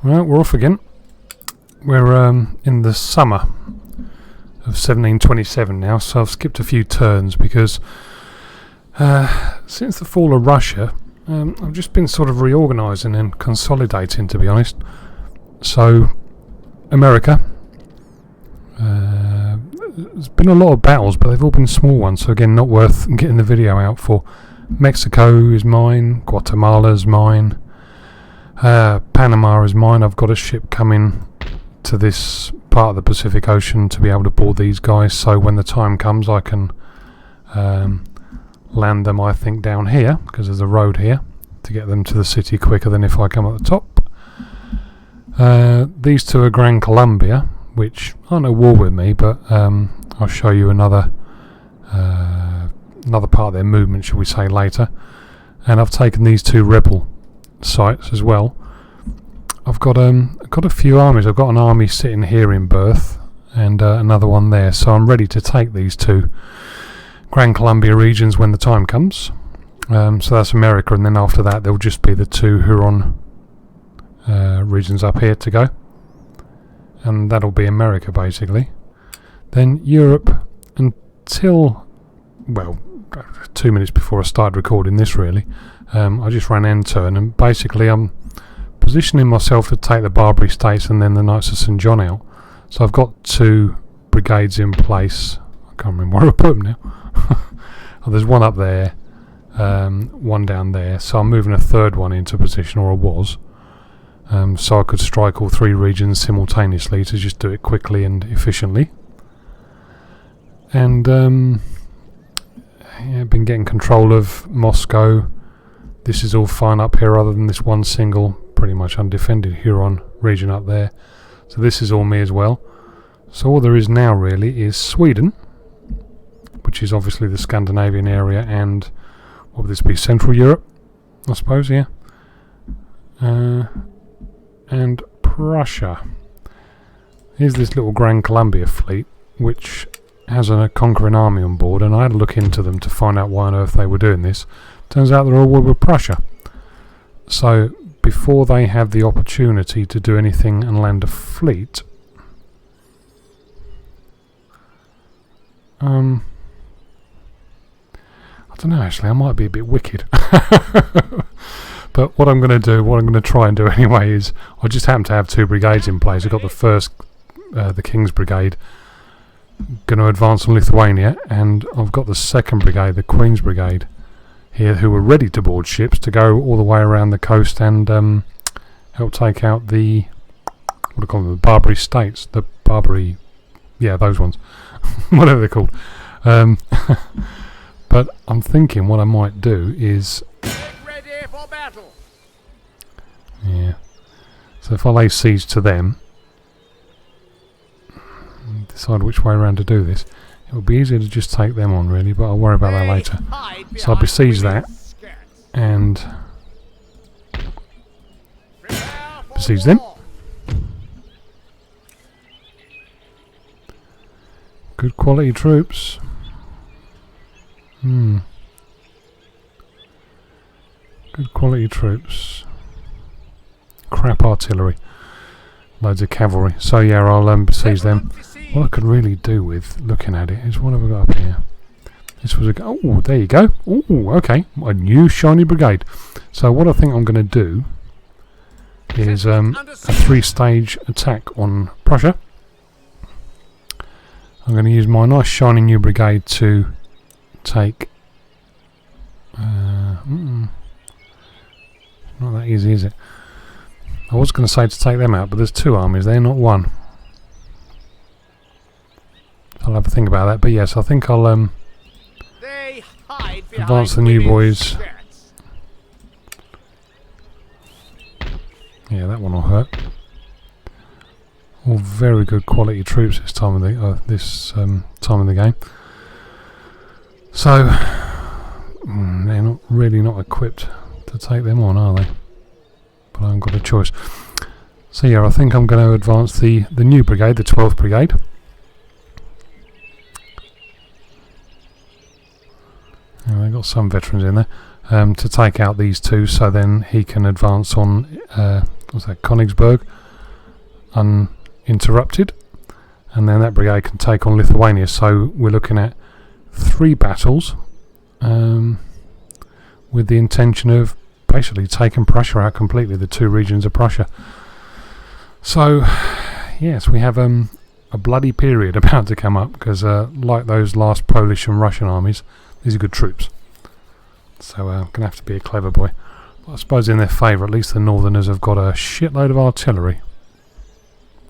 Well, we're off again. We're in the summer of 1727 now, so I've skipped a few turns because since the fall of Russia, I've just been sort of reorganising and consolidating, to be honest. So, America, there's been a lot of battles, but they've all been small ones, so again, not worth getting the video out for. Mexico is mine, Guatemala is mine, Panama is mine. I've got a ship coming to this part of the Pacific Ocean to be able to board these guys, so when the time comes I can land them, I think, down here, because there's a road here to get them to the city quicker than if I come at the top. These two are Gran Colombia, which aren't at war with me, but I'll show you another part of their movement, shall we say, later. And I've taken these two rebel sites as well. I've got a few armies. I've got an army sitting here in Berth and another one there, so I'm ready to take these two Gran Colombia regions when the time comes. So that's America, and then after that there'll just be the two Huron regions up here to go, and that'll be America basically. Then Europe until, well, 2 minutes before I started recording this really, I just ran end turn, and basically I'm positioning myself to take the Barbary States and then the Knights of St John out. So I've got two brigades in place. I can't remember where I put them now. Oh, there's one up there, one down there, so I'm moving a third one into position, or I was, so I could strike all three regions simultaneously to just do it quickly and efficiently. And yeah, been getting control of Moscow. This is all fine up here other than this one single pretty much undefended Huron region up there. So this is all me as well. So all there is now really is Sweden, which is obviously the Scandinavian area, and what would this be, Central Europe, I suppose, yeah. And Prussia. Here's this little Gran Colombia fleet, which has a conquering army on board, and I had a look into them to find out why on earth they were doing this. Turns out they're all war with Prussia. So before they have the opportunity to do anything and land a fleet, I don't know, actually, I might be a bit wicked. But what I'm going to do, what I'm going to try and do anyway, is I just happen to have two brigades in place. I've got the first, the King's Brigade, going to advance on Lithuania, and I've got the second brigade, the Queen's Brigade, here, who are ready to board ships to go all the way around the coast and help take out the, what do you call them, the Barbary States, the Barbary, yeah, those ones, whatever they're called. But I'm thinking what I might do is, get ready for battle. Yeah, so if I lay siege to them, decide which way around to do this, it would be easier to just take them on really, but I'll worry about that later. So I'll besiege that and besiege them. Good quality troops. Good quality troops. Crap artillery. Loads of cavalry. So yeah, I'll besiege them. What I could really do with looking at it is, what have we got up here? This was a, oh, there you go. Oh, okay, a new shiny brigade. So what I think I'm going to do is a 3-stage attack on Prussia. I'm going to use my nice shiny new brigade to take. Not that easy, is it? I was going to say to take them out, but there's two armies there, not one. I'll have a think about that, but yes, I think I'll advance the new boys. Yeah, that one will hurt. All very good quality troops this time of the time of the game. So they're not really not equipped to take them on, are they? But I haven't got a choice. So yeah, I think I'm going to advance the new brigade, the 12th Brigade. And I've got some veterans in there to take out these two, so then he can advance on what's that, Königsberg, uninterrupted, and then that brigade can take on Lithuania. So we're looking at 3 battles with the intention of basically taking Prussia out completely, the 2 regions of Prussia. So yes, we have a bloody period about to come up, because like those last Polish and Russian armies, these are good troops. So I'm going to have to be a clever boy. But I suppose in their favour, at least the Northerners have got a shitload of artillery.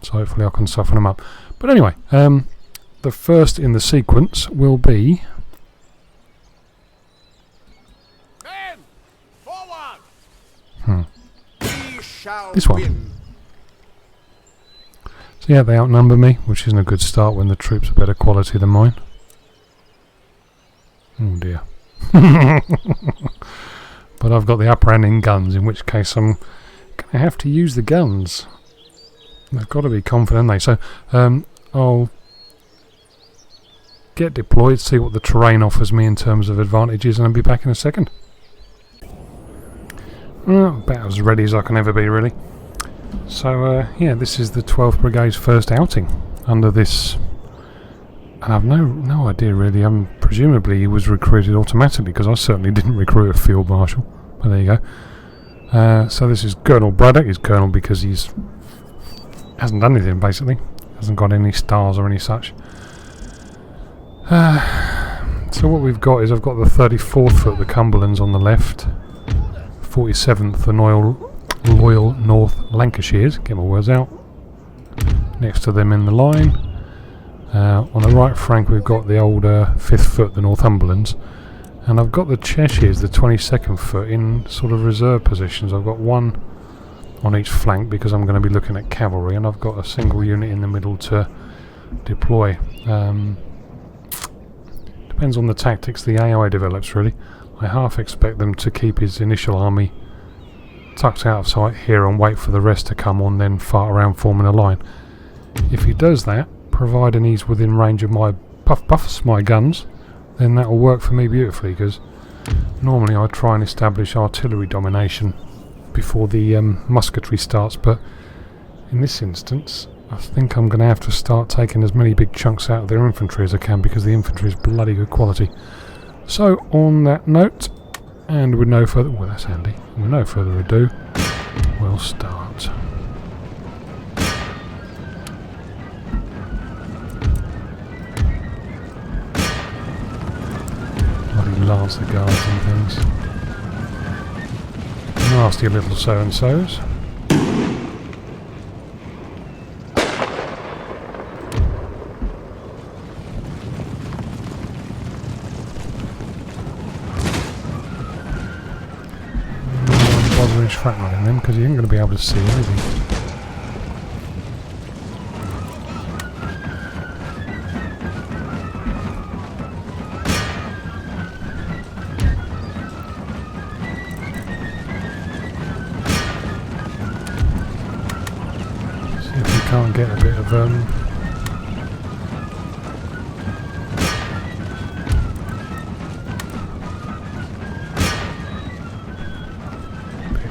So hopefully I can soften them up. But anyway, the first in the sequence will be... Men, forward! We shall This one. win. So yeah, they outnumber me, which isn't a good start when the troops are better quality than mine. Oh dear. But I've got the upper hand in guns, in which case I'm going to have to use the guns. They've got to be confident, they. So I'll get deployed, see what the terrain offers me in terms of advantages, and I'll be back in a second. About as ready as I can ever be, really. So yeah, this is the 12th Brigade's first outing under this, and I've no idea really. Presumably he was recruited automatically, because I certainly didn't recruit a field marshal. But there you go. So this is Colonel Braddock. He's Colonel because he's hasn't done anything, basically. Hasn't got any stars or any such. So what we've got is, I've got the 34th Foot, the Cumberlands on the left, 47th, the loyal North Lancashires, get my words out, next to them in the line. On the right flank we've got the older 5th Foot, the Northumberlands, and I've got the Cheshires, the 22nd Foot, in sort of reserve positions. I've got one on each flank because I'm going to be looking at cavalry, and I've got a single unit in the middle to deploy. Depends on the tactics the AI develops, really. I half expect them to keep his initial army tucked out of sight here and wait for the rest to come on, then fart around forming a line. If he does that, providing he's within range of my buffs, my guns, then that will work for me beautifully, because normally I try and establish artillery domination before the musketry starts, but in this instance I think I'm going to have to start taking as many big chunks out of their infantry as I can, because the infantry is bloody good quality. So on that note, and with no further... well, that's handy. With no further ado, we'll start. Bloody Lancer Guards and things. Nasty little so-and-sos. Shrapnel in them, because you ain't going to be able to see anything. See if we can't get a bit of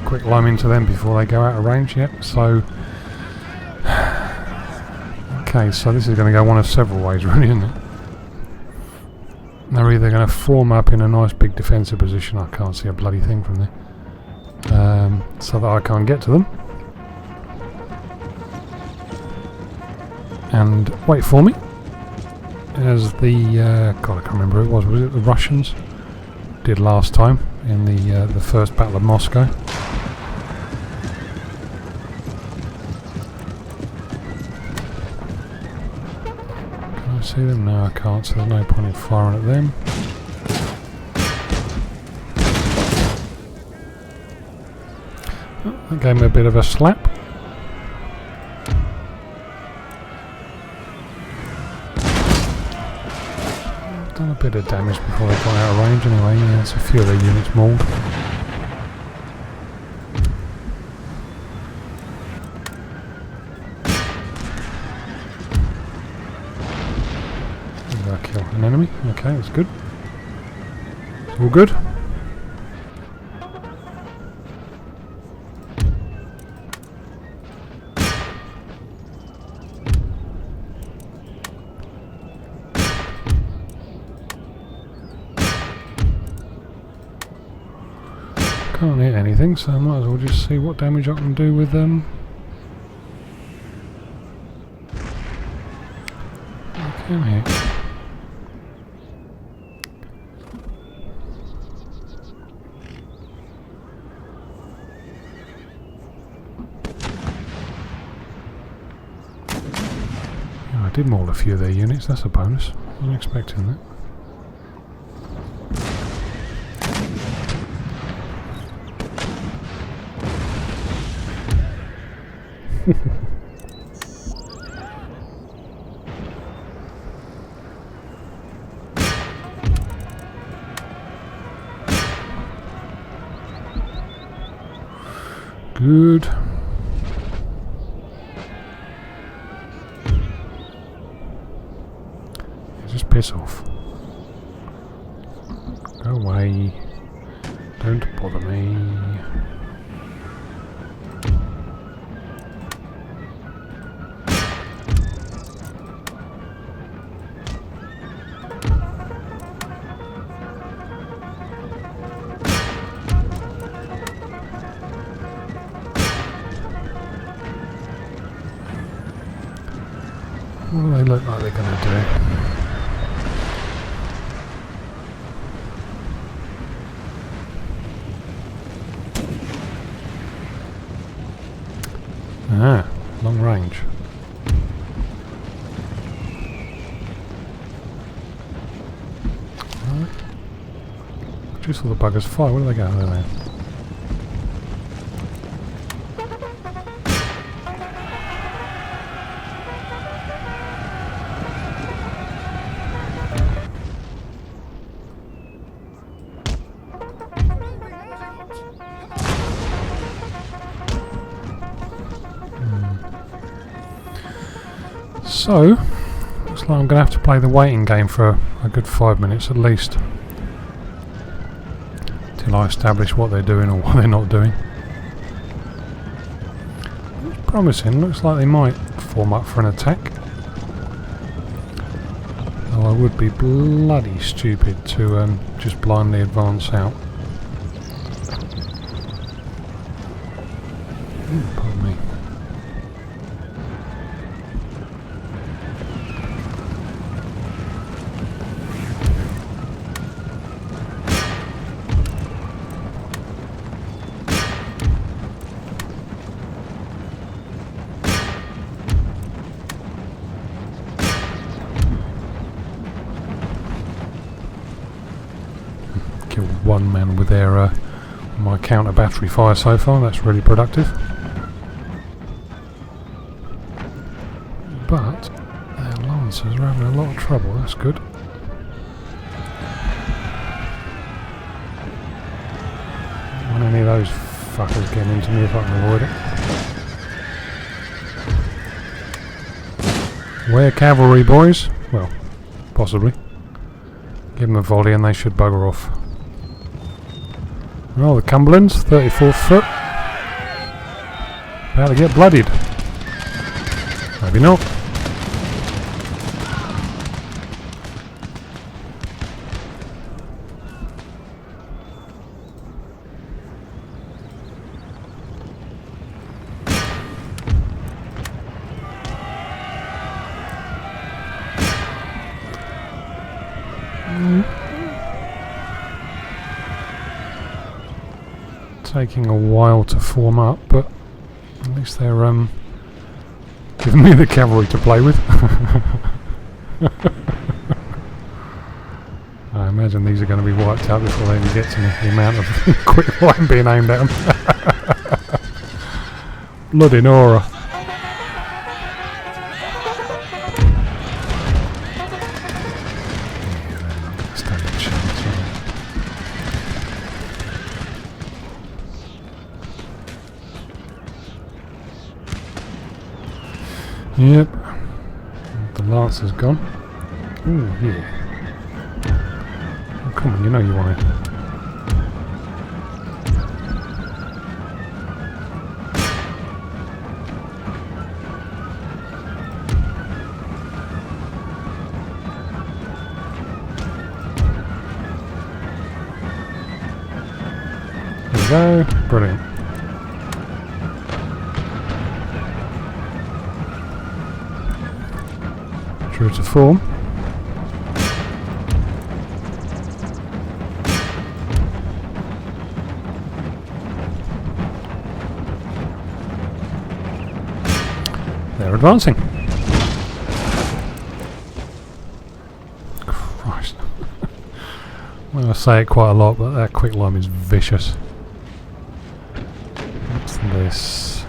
quick lime into them before they go out of range. Yep, so okay, so this is going to go one of several ways, really, isn't it? They're either going to form up in a nice big defensive position, I can't see a bloody thing from there, so that I can't get to them, and wait for me as the God, I can't remember who it was it the Russians did last time in the first Battle of Moscow. See them? No, I can't, so there's no point in firing at them. Oh, that gave me a bit of a slap. Done a bit of damage before they got out of range anyway. Yeah, it's a few of their units mauled. Kill an enemy. Okay, that's good. All good. Can't hit anything, so I might as well just see what damage I can do with them. I can hit. Yeah, I did maul a few of their units, that's a bonus. I wasn't expecting that. Good. Just piss off. Go away. Don't bother me. What do they look like they're going to do? Ah, long range. Right. Just saw the buggers fire. Where do they go? There they are. So, looks like I'm going to have to play the waiting game for a good 5 minutes at least. Till I establish what they're doing or what they're not doing. It's promising, looks like they might form up for an attack. Though I would be bloody stupid to just blindly advance out. Pardon me. Killed one man with their my counter battery fire so far. That's really productive. But their lancers are having a lot of trouble. That's good. Don't want any of those fuckers getting into me if I can avoid it. We're cavalry, boys. Well, possibly. Give them a volley and they should bugger off. Oh, the Cumberlands, 34th foot. About to get bloodied. Maybe not. Taking a while to form up, but at least they're giving me the cavalry to play with. I imagine these are going to be wiped out before they even get to me, the amount of quick fire being aimed at them. Bloody Nora. Yep, the lance is gone. Ooh, yeah. Oh, come on, you know you want it. we go. Brilliant. True to form. They're advancing. Christ. Well, I say it quite a lot, but that quicklime is vicious. What's this?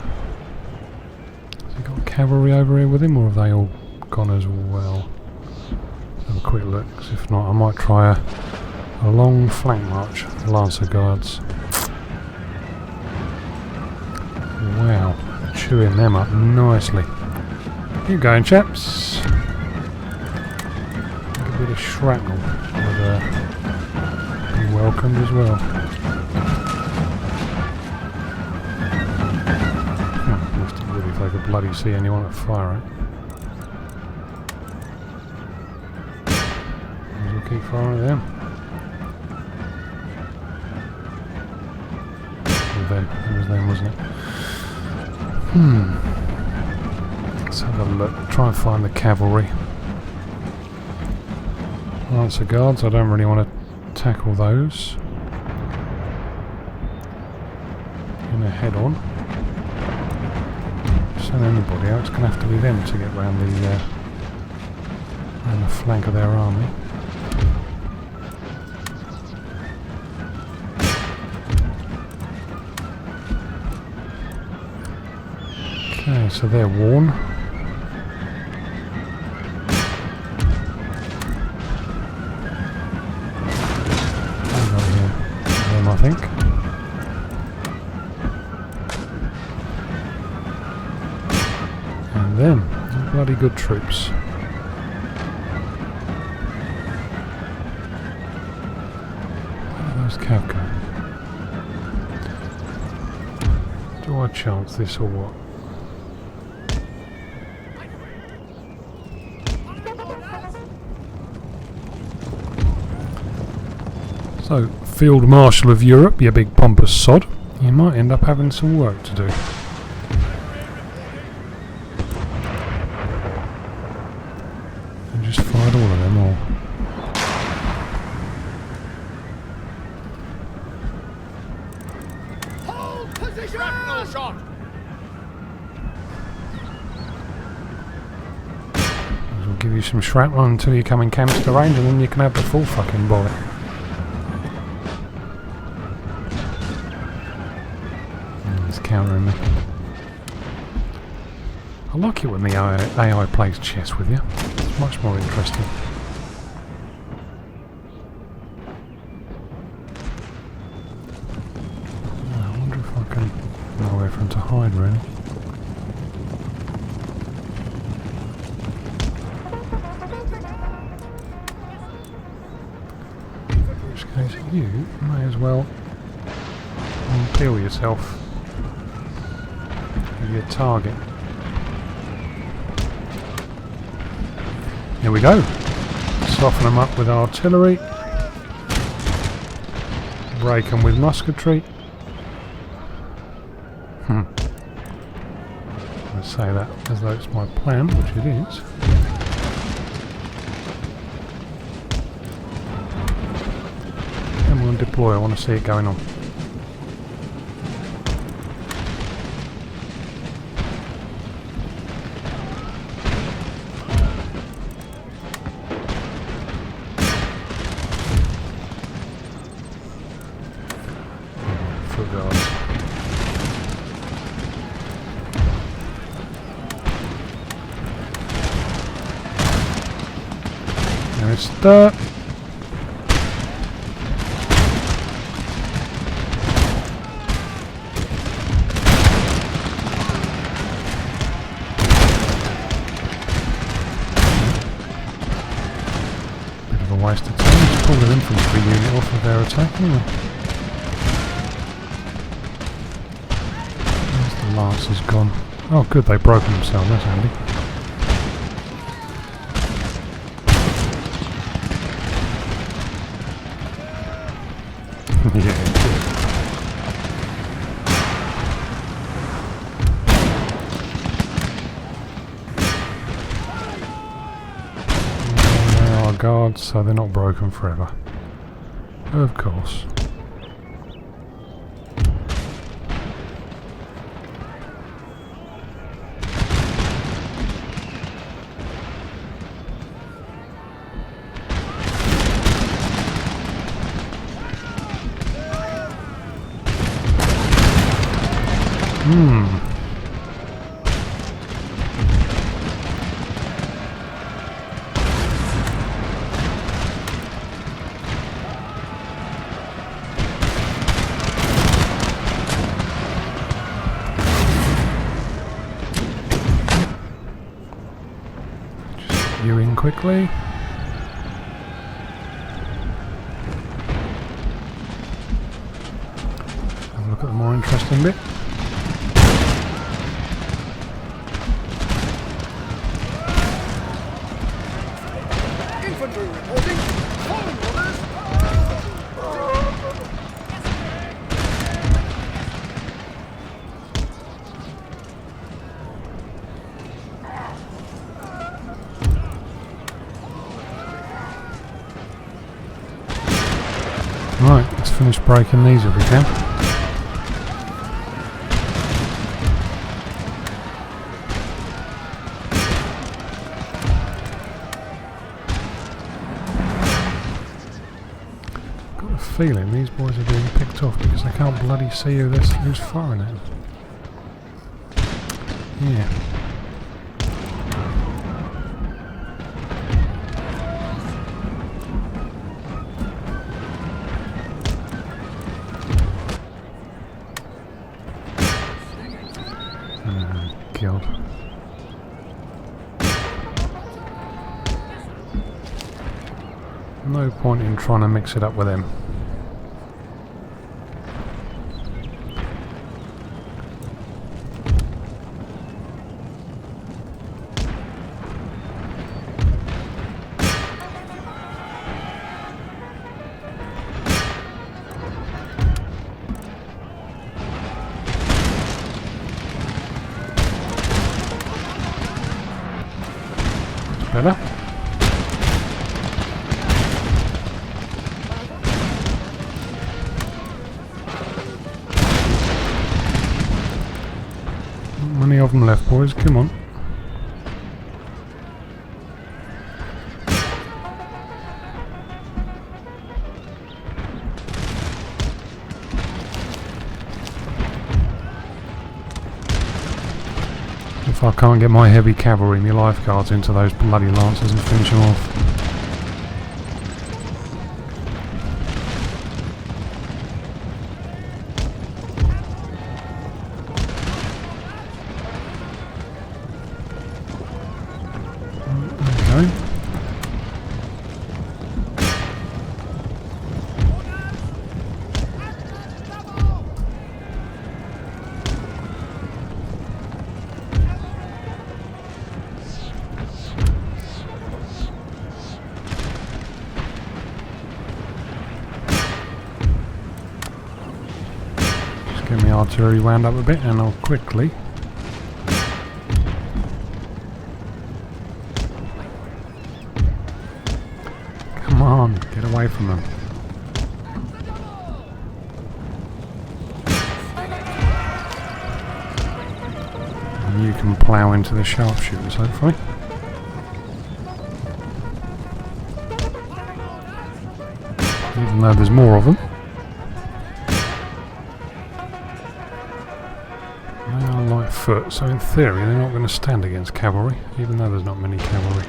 Has he got cavalry over here with him, or have they all gone as well? Let's have a quick look, 'cause if not I might try a long flank march. Lancer Guards. Wow, chewing them up nicely. Keep going, chaps. A bit of shrapnel would be welcomed as well. Must have really if they could bloody see anyone at fire it. We'll keep firing at them. Or them. It was them, wasn't it? Let's have a look. Try and find the cavalry. Lancer Guards, I don't really want to tackle those. Gonna head on. Send anybody out, it's gonna have to be them to get round the flank of their army. Okay, so they're worn. I think. And them, bloody good troops. Where are those cav going? Do I chance this or what? So, Field Marshal of Europe, you big pompous sod, you might end up having some work to do. I just fired all of them all. Hold position! Shrapnel shot! We'll give you some shrapnel until you come in canister range, and then you can have the full fucking bullet. Countering me. I like it when the AI plays chess with you. It's much more interesting. I wonder if I can nowhere for him to hide really. In which case you may as well peel yourself. Your target. Here we go. Soften them up with artillery. Break them with musketry. I say that as though it's my plan, which it is. Come on, deploy. I want to see it going on. Start. Bit of a waste of time. Just pull their infantry unit off of their attack, anyway. Where's the Lancers gone? Oh good, they've broken themselves, that's handy. Yeah, guards, so they're not broken forever. Of course. You in quickly. Have a look at the more interesting bit. Infantry reporting. Following orders. Right, let's finish breaking these if we can. Got a feeling these boys are being picked off because they can't bloody see who's firing at them. Yeah. God. No point in trying to mix it up with them. Better. Not many of them left, boys. Come on. If I can't get my heavy cavalry, my life guards into those bloody lancers and finish them off. There we go. Get my artillery wound up a bit and I'll quickly come on, get away from them. And you can plough into the sharpshooters hopefully. Even though there's more of them. Foot, so in theory they're not going to stand against cavalry, even though there's not many cavalry.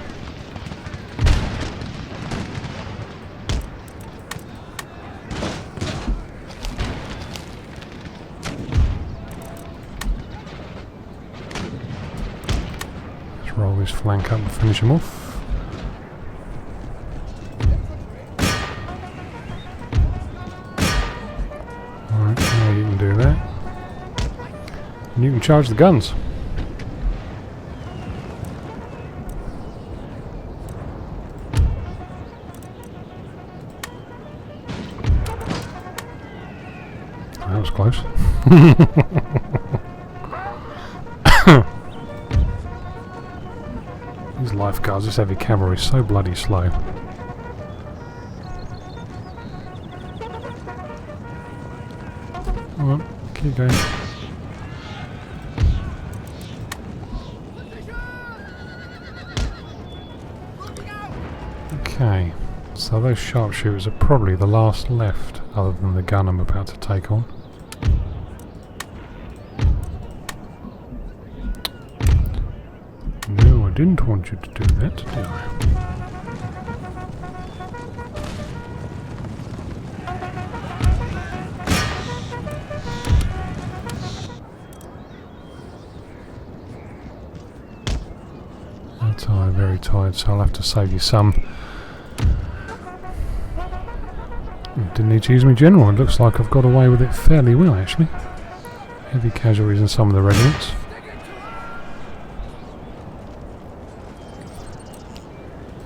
Let's roll this flank up and finish them off. Alright, now you can do that. And you can charge the guns. That was close. These life guards, this heavy cavalry is so bloody slow. Come on, keep going. Okay, so those sharpshooters are probably the last left, other than the gun I'm about to take on. No, I didn't want you to do that, did I? I'm tired, very tired, so I'll have to save you some. Didn't need to use my general. It looks like I've got away with it fairly well, actually. Heavy casualties in some of the regiments.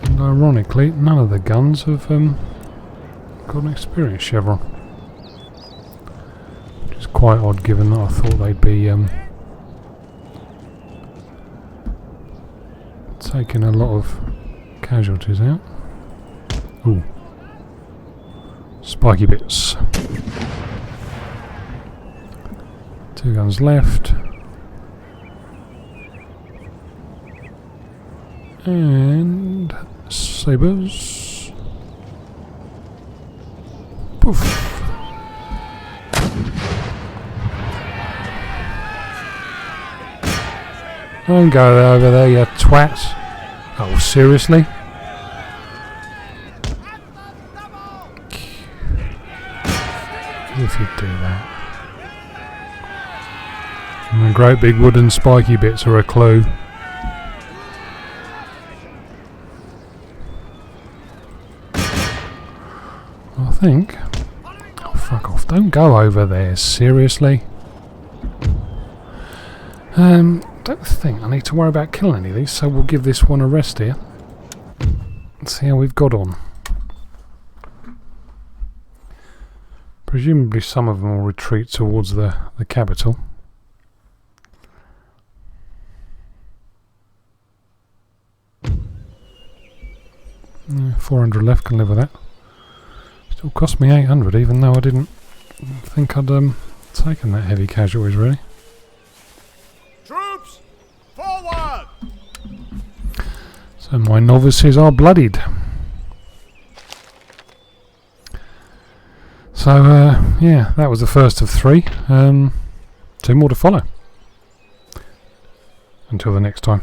And ironically, none of the guns have got an experience chevron. Which is quite odd, given that I thought they'd be taking a lot of casualties out. Ooh. Spiky bits. 2 guns left. And sabers. Poof. Don't go over there, you twat. Oh, seriously? If you do that. And the great big wooden spiky bits are a clue. I think... Oh, fuck off. Don't go over there, seriously. Don't think I need to worry about killing any of these, so we'll give this one a rest here. Let's see how we've got on. Presumably some of them will retreat towards the capital. 400 left, can live with that. Still cost me 800, even though I didn't think I'd taken that heavy casualties, really. Troops, forward! So my novices are bloodied. So, yeah, that was the first of 3. 2 more to follow. Until the next time.